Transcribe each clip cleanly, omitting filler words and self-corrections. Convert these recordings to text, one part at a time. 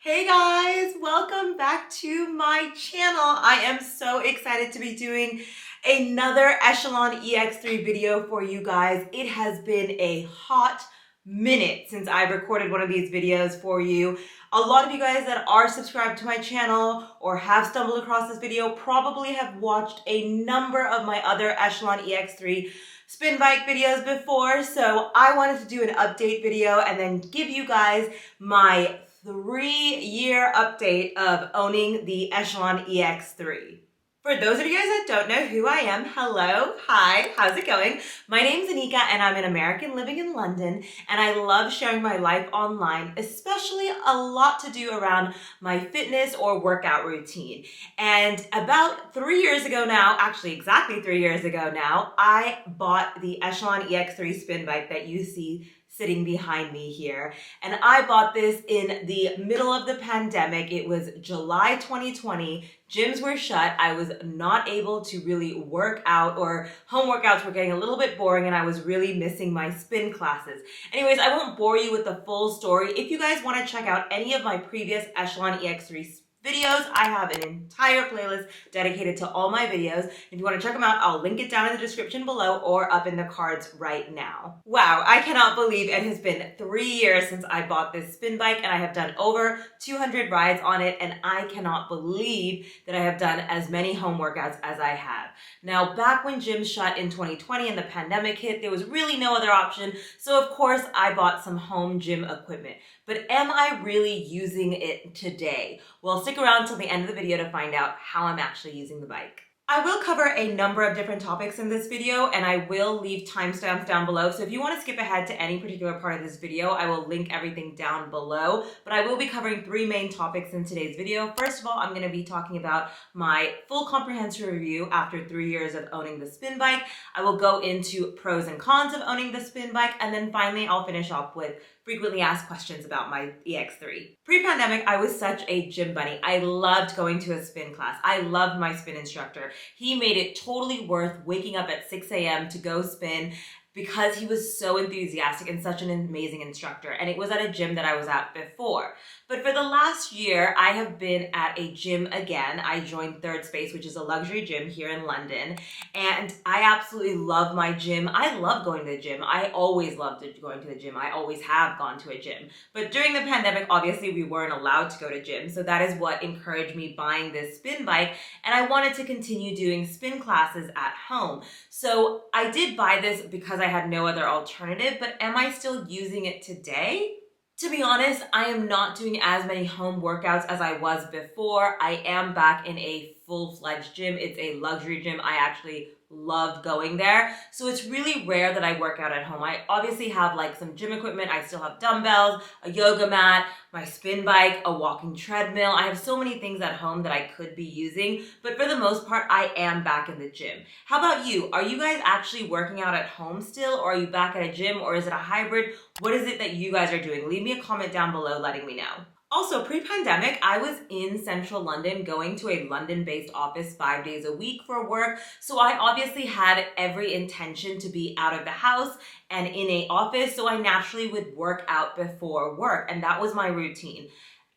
Hey guys, welcome back to my channel. I am so excited to be doing another Echelon EX3 video for you guys. It has been a hot minute since I've recorded one of these videos for you. A lot of you guys that are subscribed to my channel or have stumbled across this video probably have watched a number of my other Echelon EX3 spin bike videos before, so I wanted to do an update video and then give you guys my 3-year update of owning the Echelon EX3. For those of you guys that don't know who I am, hello, hi, how's it going? My name's Anika and I'm an American living in London, and I love sharing my life online, especially a lot to do around my fitness or workout routine. And about 3 years ago now, actually exactly 3 years ago now, I bought the Echelon EX3 spin bike that you see sitting behind me here. And I bought this in the middle of the pandemic. It was July 2020. Gyms were shut. I was not able to really work out, or home workouts were getting a little bit boring, and I was really missing my spin classes. Anyways, I won't bore you with the full story. If you guys want to check out any of my previous Echelon EX3 videos, I have an entire playlist dedicated to all my videos. If you want to check them out, I'll link it down in the description below or up in the cards right now. Wow, I cannot believe it has been 3 years since I bought this spin bike, and I have done over 200 rides on it, and I cannot believe that I have done as many home workouts as I have. Now, back when gyms shut in 2020 and the pandemic hit, there was really no other option, so of course I bought some home gym equipment. But am I really using it today? Well, stick around till the end of the video to find out how I'm actually using the bike. I will cover a number of different topics in this video, and I will leave timestamps down below. So if you want to skip ahead to any particular part of this video, I will link everything down below. But I will be covering 3 main topics in today's video. First of all, I'm going to be talking about my full comprehensive review after 3 years of owning the spin bike. I will go into pros and cons of owning the spin bike, and then finally I'll finish off with frequently asked questions about my EX3. Pre-pandemic, I was such a gym bunny. I loved going to a spin class. I loved my spin instructor. He made it totally worth waking up at 6 a.m. to go spin because he was so enthusiastic and such an amazing instructor. And it was at a gym that I was at before. But for the last year, I have been at a gym again. I joined Third Space, which is a luxury gym here in London. And I absolutely love my gym. I love going to the gym. I always loved going to the gym. I always have gone to a gym. But during the pandemic, obviously, we weren't allowed to go to gyms. So that is what encouraged me buying this spin bike. And I wanted to continue doing spin classes at home. So I did buy this because I had no other alternative. But am I still using it today? To be honest, I am not doing as many home workouts as I was before. I am back in a full-fledged gym. It's a luxury gym. I actually loved going there. So it's really rare that I work out at home. I obviously have like some gym equipment. I still have dumbbells, a yoga mat, my spin bike, a walking treadmill. I have so many things at home that I could be using, but for the most part, I am back in the gym. How about you? Are you guys actually working out at home still, or are you back at a gym, or is it a hybrid? What is it that you guys are doing? Leave me a comment down below letting me know. Also, pre-pandemic, I was in central London going to a London-based office 5 days a week for work. So I obviously had every intention to be out of the house and in an office. So I naturally would work out before work, and that was my routine.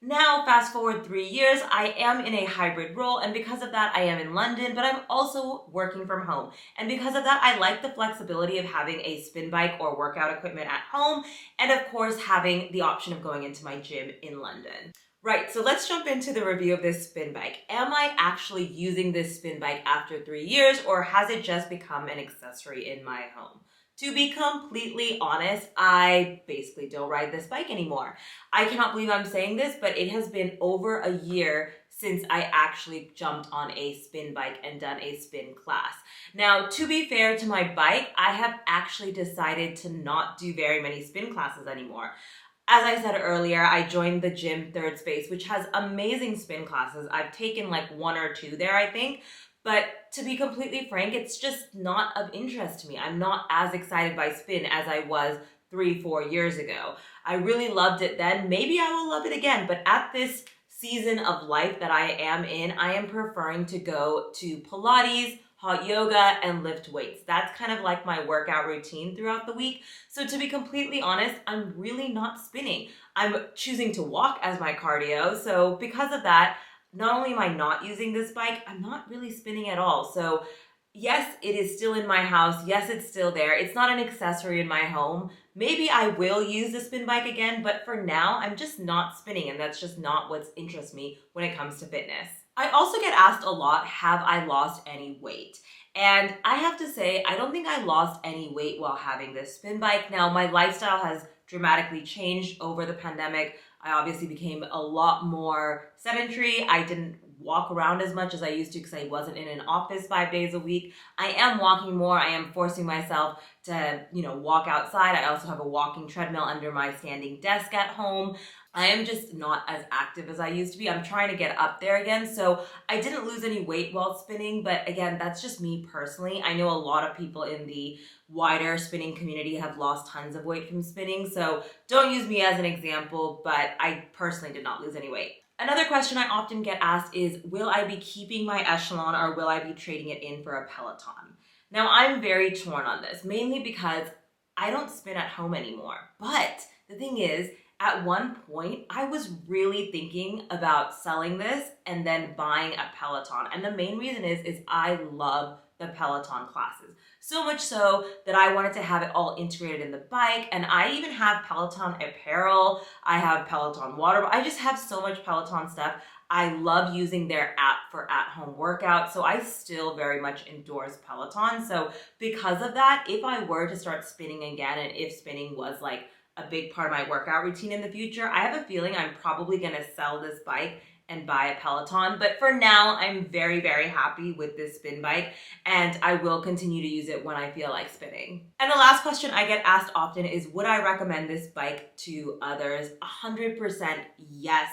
Now, fast forward 3 years, I am in a hybrid role, and because of that, I am in London, but I'm also working from home. And because of that, I like the flexibility of having a spin bike or workout equipment at home, and of course, having the option of going into my gym in London. Right, so let's jump into the review of this spin bike. Am I actually using this spin bike after 3 years, or has it just become an accessory in my home? To be completely honest, I basically don't ride this bike anymore. I cannot believe I'm saying this, but it has been over a year since I actually jumped on a spin bike and done a spin class. Now, to be fair to my bike, I have actually decided to not do very many spin classes anymore. As I said earlier, I joined the gym Third Space, which has amazing spin classes. I've taken like 1 or 2 there, I think. But to be completely frank, it's just not of interest to me. I'm not as excited by spin as I was 3-4 years ago. I really loved it then. Maybe I will love it again. But at this season of life that I am in, I am preferring to go to Pilates, hot yoga, and lift weights. That's kind of like my workout routine throughout the week. So to be completely honest, I'm really not spinning. I'm choosing to walk as my cardio. So because of that, not only am I not using this bike, I'm not really spinning at all. So yes, it is still in my house. Yes, it's still there. It's not an accessory in my home. Maybe I will use the spin bike again, but for now, I'm just not spinning, and that's just not what interests me when it comes to fitness. I also get asked a lot, have I lost any weight? And I have to say, I don't think I lost any weight while having this spin bike. Now, my lifestyle has dramatically changed over the pandemic. I obviously became a lot more sedentary. I didn't walk around as much as I used to because I wasn't in an office 5 days a week. I am walking more. I am forcing myself to, walk outside. I also have a walking treadmill under my standing desk at home. I am just not as active as I used to be. I'm trying to get up there again. So I didn't lose any weight while spinning, but again, that's just me personally. I know a lot of people in the wider spinning community have lost tons of weight from spinning. So don't use me as an example, but I personally did not lose any weight. Another question I often get asked is, will I be keeping my Echelon or will I be trading it in for a Peloton? Now, I'm very torn on this, mainly because I don't spin at home anymore. But the thing is, at one point, I was really thinking about selling this and then buying a Peloton. And the main reason is I love the Peloton classes. So much so that I wanted to have it all integrated in the bike. And I even have Peloton apparel. I have Peloton water. I just have so much Peloton stuff. I love using their app for at-home workouts. So I still very much endorse Peloton. So because of that, if I were to start spinning again, and if spinning was like a big part of my workout routine in the future, I have a feeling I'm probably going to sell this bike and buy a Peloton. But for now, I'm very, very happy with this spin bike, and I will continue to use it when I feel like spinning. And the last question I get asked often is, would I recommend this bike to others? 100% yes.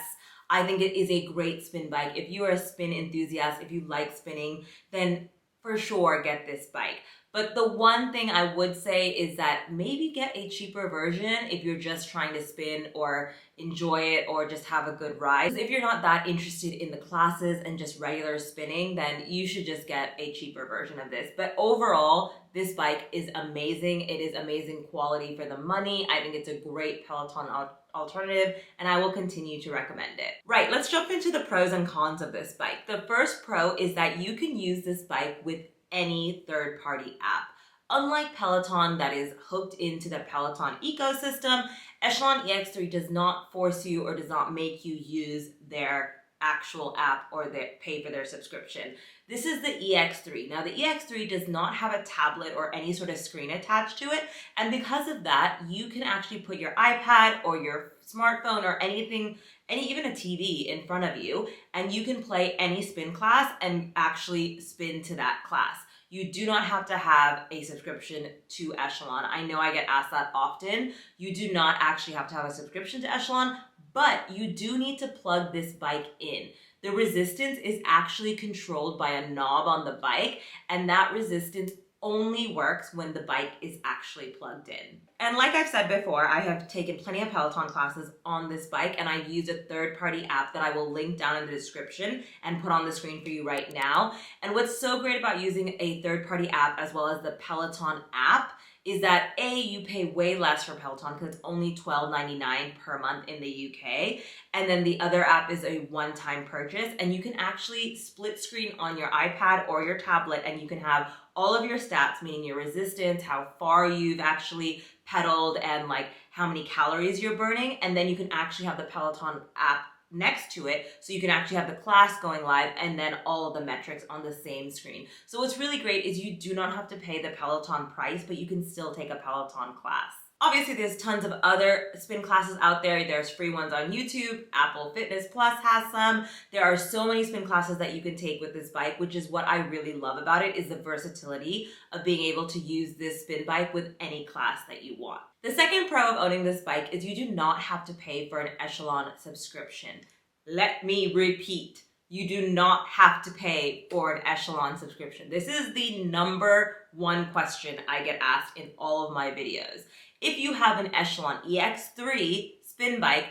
I think it is a great spin bike. If you are a spin enthusiast, if you like spinning, then for sure get this bike. But the one thing I would say is that maybe get a cheaper version if you're just trying to spin or enjoy it or just have a good ride. If you're not that interested in the classes and just regular spinning, then you should just get a cheaper version of this. But overall, this bike is amazing. It is amazing quality for the money. I think it's a great Peloton alternative, and I will continue to recommend it. Right, let's jump into the pros and cons of this bike. The first pro is that you can use this bike with any third-party app. Unlike Peloton that is hooked into the Peloton ecosystem, Echelon Ex3 does not force you or does not make you use their actual app or pay for their subscription. This is the EX3. Now the EX3 does not have a tablet or any sort of screen attached to it, and because of that, you can actually put your iPad or your smartphone or anything, even a TV in front of you, and you can play any spin class and actually spin to that class. You do not have to have a subscription to Echelon. I know I get asked that often. You do not actually have to have a subscription to Echelon, but you do need to plug this bike in. The resistance is actually controlled by a knob on the bike, and that resistance only works when the bike is actually plugged in. And like I've said before, I have taken plenty of Peloton classes on this bike, and I've used a third-party app that I will link down in the description and put on the screen for you right now. And what's so great about using a third-party app as well as the Peloton app is that A, you pay way less for Peloton because it's only $12.99 per month in the UK. And then the other app is a one-time purchase, and you can actually split screen on your iPad or your tablet, and you can have all of your stats, meaning your resistance, how far you've actually pedaled, and like how many calories you're burning. And then you can actually have the Peloton app next to it, so you can actually have the class going live and then all of the metrics on the same screen. So what's really great is you do not have to pay the Peloton price, but you can still take a Peloton class. Obviously, there's tons of other spin classes out there. There's free ones on YouTube. Apple Fitness Plus has some. There are so many spin classes that you can take with this bike, which is what I really love about it, is the versatility of being able to use this spin bike with any class that you want. The second pro of owning this bike is you do not have to pay for an Echelon subscription. Let me repeat. You do not have to pay for an Echelon subscription. This is the number one question I get asked in all of my videos. If you have an Echelon Ex3 spin bike,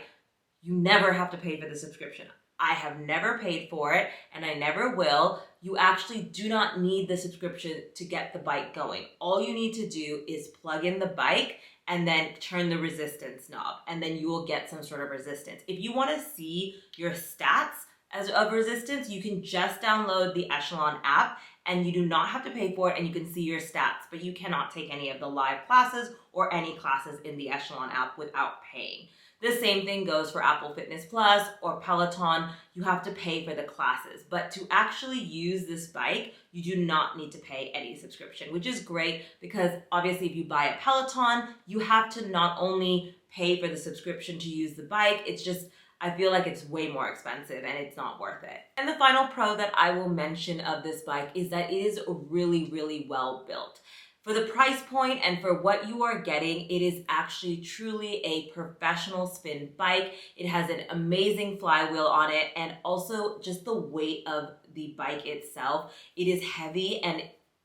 you never have to pay for the subscription. I have never paid for it and I never will. You actually do not need the subscription to get the bike going. All you need to do is plug in the bike and then turn the resistance knob, and then you will get some sort of resistance. If you want to see your stats of resistance, you can just download the Echelon app and you do not have to pay for it, and you can see your stats, but you cannot take any of the live classes or any classes in the Echelon app without paying. The same thing goes for Apple Fitness Plus or Peloton. You have to pay for the classes, but to actually use this bike, you do not need to pay any subscription, which is great because obviously if you buy a Peloton, you have to not only pay for the subscription to use the bike, it's just, I feel like it's way more expensive and it's not worth it. And the final pro that I will mention of this bike is that it is really, really well built. For the price point and for what you are getting, it is actually truly a professional spin bike. It has an amazing flywheel on it, and also just the weight of the bike itself. It is heavy, and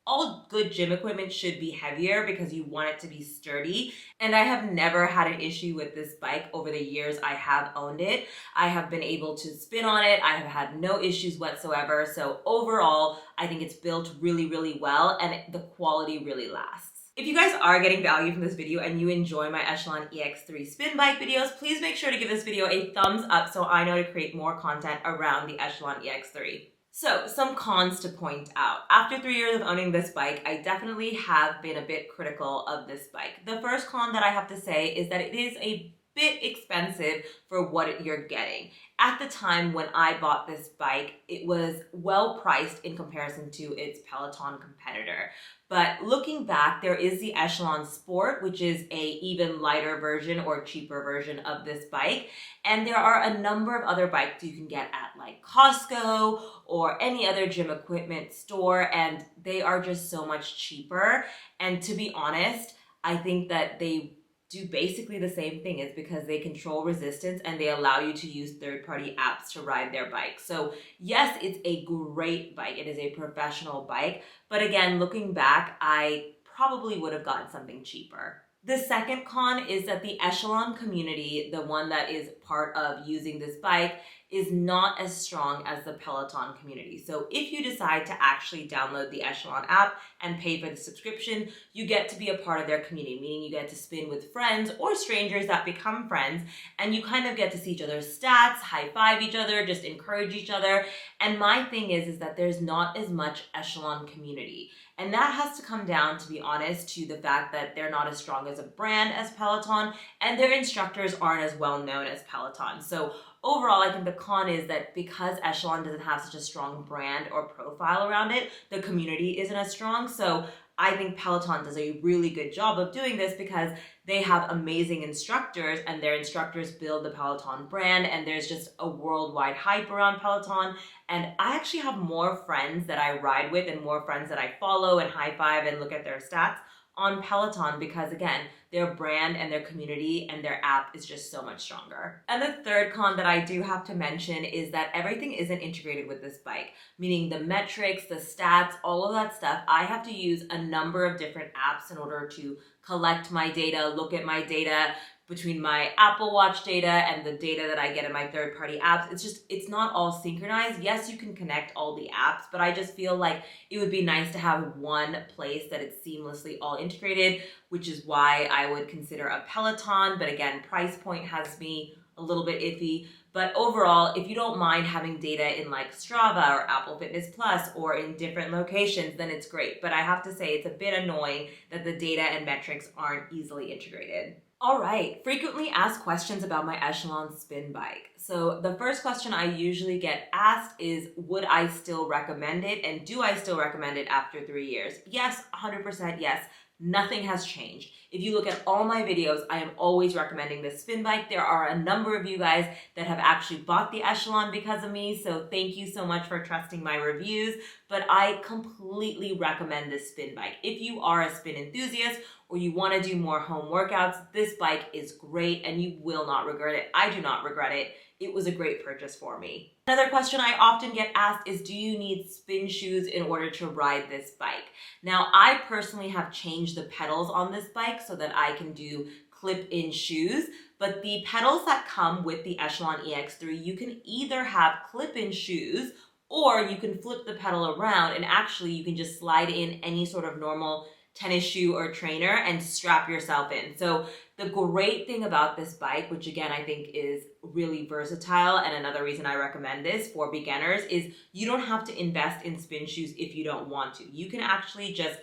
all good gym equipment should be heavier because you want it to be sturdy. And I have never had an issue with this bike over the years I have owned it. I have been able to spin on it. I have had no issues whatsoever. So overall, I think it's built really, really well and the quality really lasts. If you guys are getting value from this video and you enjoy my Echelon EX3 spin bike videos, please make sure to give this video a thumbs up so I know to create more content around the Echelon EX3. So, some cons to point out. After 3 years of owning this bike, I definitely have been a bit critical of this bike. The first con that I have to say is that it is a bit expensive for what you're getting. At the time when I bought this bike, it was well priced in comparison to its Peloton competitor. But looking back, there is the Echelon Sport, which is a even lighter version or cheaper version of this bike. And there are a number of other bikes you can get at like Costco or any other gym equipment store, and they are just so much cheaper. And to be honest, I think that they do basically the same thing. Is because they control resistance and they allow you to use third-party apps to ride their bike. So yes, it's a great bike. It is a professional bike. But again, looking back, I probably would have gotten something cheaper. The second con is that the Echelon community, the one that is part of using this bike, is not as strong as the Peloton community. So if you decide to actually download the Echelon app and pay for the subscription, you get to be a part of their community, meaning you get to spin with friends or strangers that become friends, and you kind of get to see each other's stats, high five each other, just encourage each other. And my thing is that there's not as much Echelon community. And that has to come down, to be honest, to the fact that they're not as strong as a brand as Peloton, and their instructors aren't as well known as Peloton. So overall, I think the con is that because Echelon doesn't have such a strong brand or profile around it, the community isn't as strong. So I think Peloton does a really good job of doing this because they have amazing instructors and their instructors build the Peloton brand, and there's just a worldwide hype around Peloton. And I actually have more friends that I ride with and more friends that I follow and high five and look at their stats on Peloton because, again, their brand and their community and their app is just so much stronger. And the third con that I do have to mention is that everything isn't integrated with this bike, meaning the metrics, the stats, all of that stuff. I have to use a number of different apps in order to collect my data, look at my data, between my Apple Watch data and the data that I get in my third-party apps. It's not all synchronized. Yes, you can connect all the apps, but I just feel like it would be nice to have one place that it's seamlessly all integrated, which is why I would consider a Peloton. But again, price point has me a little bit iffy. But overall, if you don't mind having data in like Strava or Apple Fitness Plus or in different locations, then it's great. But I have to say it's a bit annoying that the data and metrics aren't easily integrated. All right, frequently asked questions about my Echelon spin bike. So the first question I usually get asked is, would I still recommend it? And do I still recommend it after 3 years? Yes, 100% yes. Nothing has changed. If you look at all my videos, I am always recommending this spin bike. There are a number of you guys that have actually bought the Echelon because of me, so thank you so much for trusting my reviews, but I completely recommend this spin bike. If you are a spin enthusiast or you want to do more home workouts, this bike is great and you will not regret it. I do not regret it. It was a great purchase for me. Another question I often get asked is, do you need spin shoes in order to ride this bike? Now, I personally have changed the pedals on this bike so that I can do clip-in shoes, but the pedals that come with the Echelon EX3, you can either have clip-in shoes or you can flip the pedal around and actually you can just slide in any sort of normal tennis shoe or trainer and strap yourself in. So the great thing about this bike, which again I think is really versatile and another reason I recommend this for beginners, is you don't have to invest in spin shoes if you don't want to. You can actually just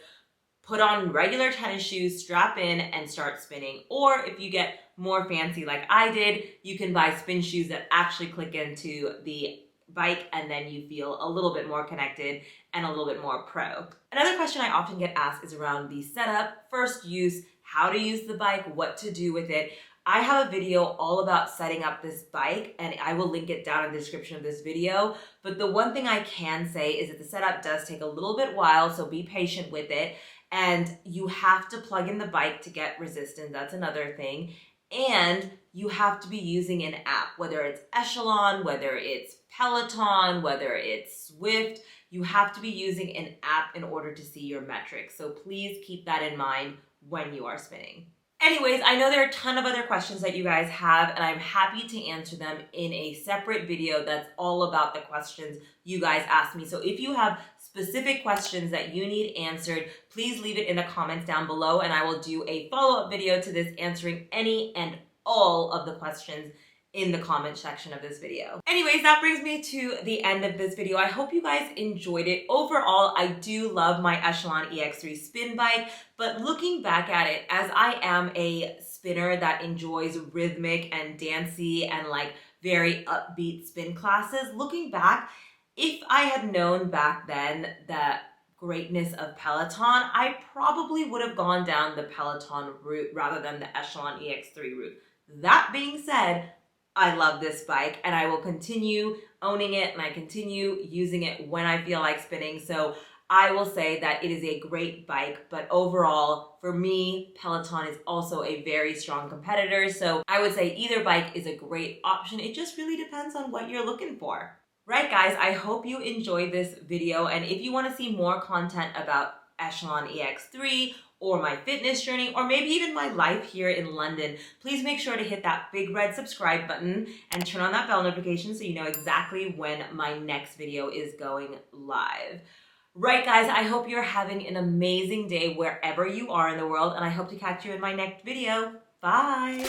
put on regular tennis shoes, strap in, and start spinning. Or if you get more fancy like I did, you can buy spin shoes that actually click into the bike and then you feel a little bit more connected and a little bit more pro. Another question I often get asked is around the setup, first use, how to use the bike, what to do with it. I have a video all about setting up this bike and I will link it down in the description of this video. But the one thing I can say is that the setup does take a little bit while, so be patient with it. And you have to plug in the bike to get resistance, that's another thing. And you have to be using an app, whether it's Echelon, whether it's Peloton, whether it's Swift, you have to be using an app in order to see your metrics. So please keep that in mind when you are spinning. Anyways, I know there are a ton of other questions that you guys have, and I'm happy to answer them in a separate video that's all about the questions you guys asked me. So if you have specific questions that you need answered, please leave it in the comments down below, and I will do a follow-up video to this answering any and all of the questions in the comment section of this video. Anyways, that brings me to the end of this video. I hope you guys enjoyed it. Overall, I do love my Echelon Ex3 Spin bike, but looking back at it, as I am a spinner that enjoys rhythmic and dancey and like very upbeat spin classes, looking back, if I had known back then the greatness of Peloton, I probably would have gone down the Peloton route rather than the Echelon Ex3 route. That being said, I love this bike and I will continue owning it and I continue using it when I feel like spinning. So I will say that it is a great bike, but overall for me, Peloton is also a very strong competitor. So I would say either bike is a great option. It just really depends on what you're looking for. Right guys, I hope you enjoyed this video, and if you want to see more content about Echelon EX3 or my fitness journey or maybe even my life here in London, please make sure to hit that big red subscribe button and turn on that bell notification so you know exactly when my next video is going live. Right guys, I hope you're having an amazing day wherever you are in the world, and I hope to catch you in my next video. Bye!